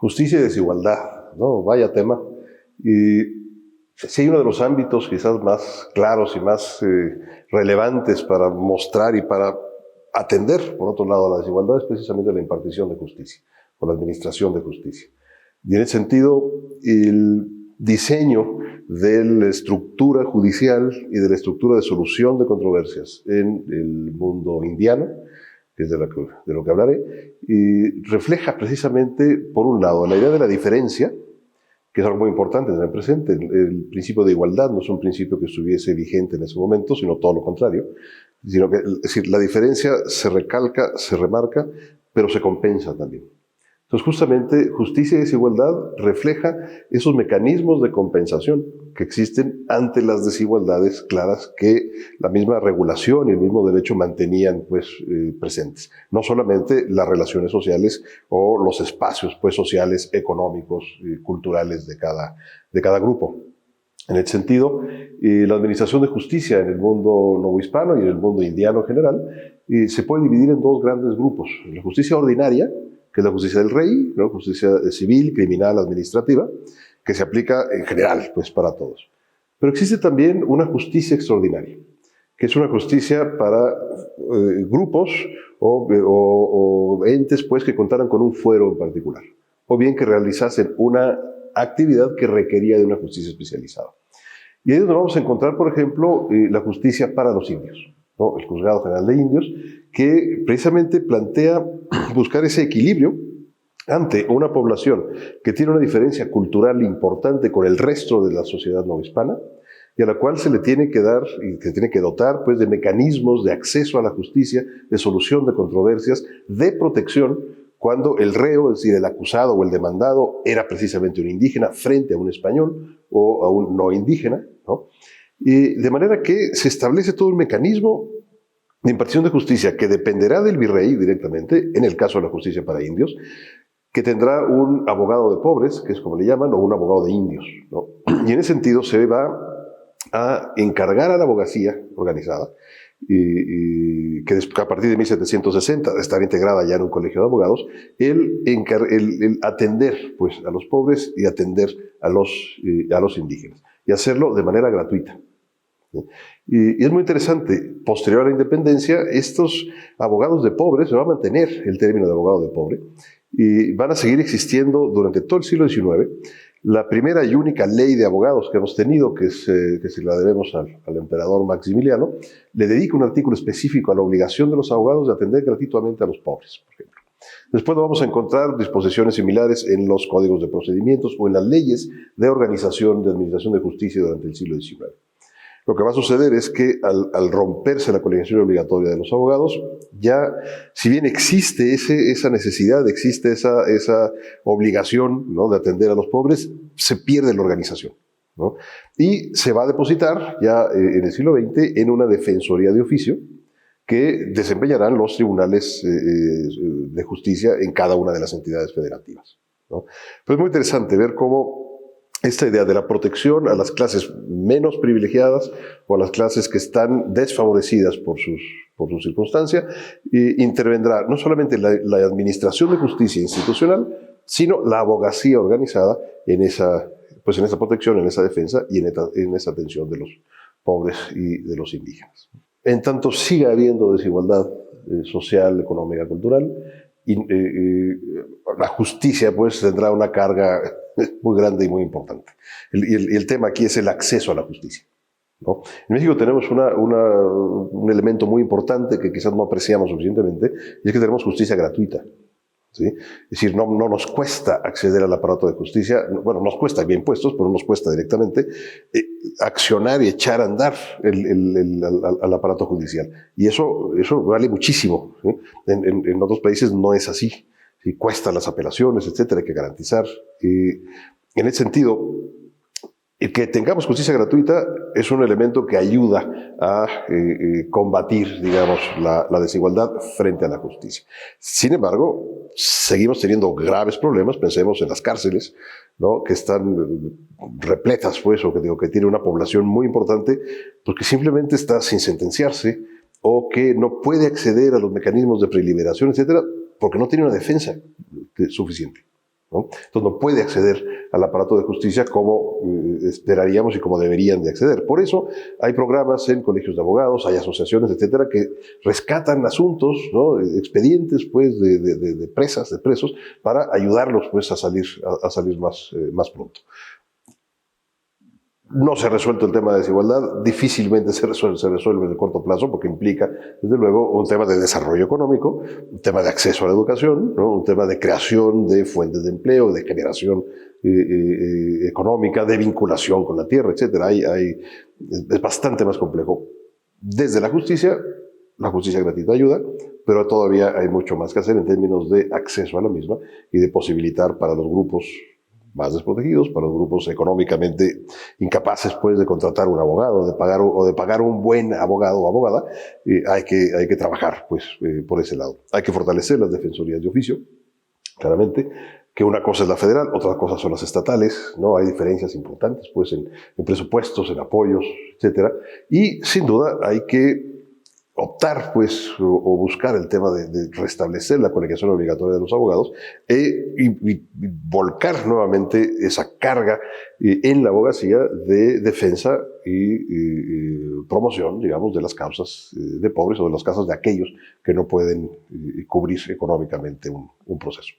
Justicia y desigualdad, ¿no? Vaya tema. Y sí hay uno de los ámbitos quizás más claros y más relevantes para mostrar y para atender, por otro lado, la desigualdad es precisamente la impartición de justicia, o la administración de justicia. Y en ese sentido, el diseño de la estructura judicial y de la estructura de solución de controversias en el mundo indiano, que es de lo que hablaré, y refleja precisamente, por un lado, la idea de la diferencia, que es algo muy importante tener presente. El principio de igualdad no es un principio que estuviese vigente en ese momento, sino todo lo contrario, sino que, es decir, la diferencia se recalca, se remarca, pero se compensa también. Entonces, justamente, justicia y desigualdad refleja esos mecanismos de compensación que existen ante las desigualdades claras que la misma regulación y el mismo derecho mantenían pues, presentes. No solamente las relaciones sociales o los espacios pues, sociales, económicos, culturales de cada grupo. En ese sentido, la administración de justicia en el mundo novohispano y en el mundo indiano en general se puede dividir en dos grandes grupos. La justicia ordinaria, que es la justicia del rey, ¿no? Justicia civil, criminal, administrativa, que se aplica en general, pues para todos. Pero existe también una justicia extraordinaria, que es una justicia para grupos o entes pues, que contaran con un fuero en particular, o bien que realizasen una actividad que requería de una justicia especializada. Y ahí es donde vamos a encontrar, por ejemplo, la justicia para los indios, ¿no? El Juzgado General de Indios, que precisamente plantea buscar ese equilibrio ante una población que tiene una diferencia cultural importante con el resto de la sociedad novohispana y a la cual se le tiene que dar y se tiene que dotar pues, de mecanismos de acceso a la justicia, de solución de controversias, de protección cuando el reo, es decir, el acusado o el demandado era precisamente un indígena frente a un español o a un no indígena, ¿no? Y de manera que se establece todo un mecanismo de impartición de justicia que dependerá del virrey directamente, en el caso de la justicia para indios, que tendrá un abogado de pobres, que es como le llaman, o un abogado de indios, ¿no? Y en ese sentido se va a encargar a la abogacía organizada, que a partir de 1760 de estar integrada ya en un colegio de abogados, el atender pues, a los pobres y atender a los indígenas, y hacerlo de manera gratuita. Y es muy interesante, posterior a la independencia, estos abogados de pobres, se va a mantener el término de abogado de pobre, y van a seguir existiendo durante todo el siglo XIX. La primera y única ley de abogados que hemos tenido, que se la debemos al emperador Maximiliano, le dedica un artículo específico a la obligación de los abogados de atender gratuitamente a los pobres, por ejemplo. Después vamos a encontrar disposiciones similares en los códigos de procedimientos o en las leyes de organización de administración de justicia durante el siglo XIX. Lo que va a suceder es que al romperse la colegiación obligatoria de los abogados, ya, si bien existe esa necesidad, existe esa obligación, ¿no?, de atender a los pobres, se pierde la organización, ¿no? Y se va a depositar ya en el siglo XX en una defensoría de oficio que desempeñarán los tribunales de justicia en cada una de las entidades federativas, ¿no? Pues es muy interesante ver cómo esta idea de la protección a las clases menos privilegiadas o a las clases que están desfavorecidas por su circunstancia, intervendrá no solamente la administración de justicia institucional, sino la abogacía organizada en esa protección, en esa defensa y en esa atención de los pobres y de los indígenas. En tanto siga habiendo desigualdad social, económica, cultural, la justicia pues tendrá una carga muy grande y muy importante. El tema aquí es el acceso a la justicia, ¿no? En México tenemos un elemento muy importante que quizás no apreciamos suficientemente, y es que tenemos justicia gratuita, ¿sí? Es decir, no nos cuesta acceder al aparato de justicia, bueno, nos cuesta vía impuestos, pero no nos cuesta directamente accionar y echar a andar al aparato judicial. Y eso vale muchísimo, ¿sí? En otros países no es así. ¿Sí? Cuestan las apelaciones, etcétera, hay que garantizar. En ese sentido, el que tengamos justicia gratuita es un elemento que ayuda a combatir, digamos, la desigualdad frente a la justicia. Sin embargo, seguimos teniendo graves problemas. Pensemos en las cárceles, ¿no?, que están repletas, pues, o que tiene una población muy importante, porque simplemente está sin sentenciarse o que no puede acceder a los mecanismos de preliberación, etcétera, porque no tiene una defensa suficiente, ¿no? Entonces no puede acceder al aparato de justicia como esperaríamos y como deberían de acceder. Por eso hay programas en colegios de abogados, hay asociaciones, etcétera, que rescatan asuntos, ¿no? Expedientes pues, de presas, de presos, para ayudarlos pues, a salir más pronto. No se ha resuelto el tema de desigualdad, difícilmente se resuelve en el corto plazo porque implica, desde luego, un tema de desarrollo económico, un tema de acceso a la educación, ¿no? Un tema de creación de fuentes de empleo, de generación económica, de vinculación con la tierra, etc. Es bastante más complejo. Desde la justicia gratuita ayuda, pero todavía hay mucho más que hacer en términos de acceso a la misma y de posibilitar para los grupos más desprotegidos, para los grupos económicamente incapaces pues, de contratar un abogado, de pagar un buen abogado o abogada, hay que trabajar pues, por ese lado. Hay que fortalecer las defensorías de oficio, claramente, que una cosa es la federal, otra cosa son las estatales, ¿no? Hay diferencias importantes pues, en presupuestos, en apoyos, etcétera. Y sin duda hay que optar pues, o buscar el tema de restablecer la colegiación obligatoria de los abogados y volcar nuevamente esa carga en la abogacía de defensa y promoción, digamos, de las causas de pobres o de las causas de aquellos que no pueden cubrir económicamente un proceso.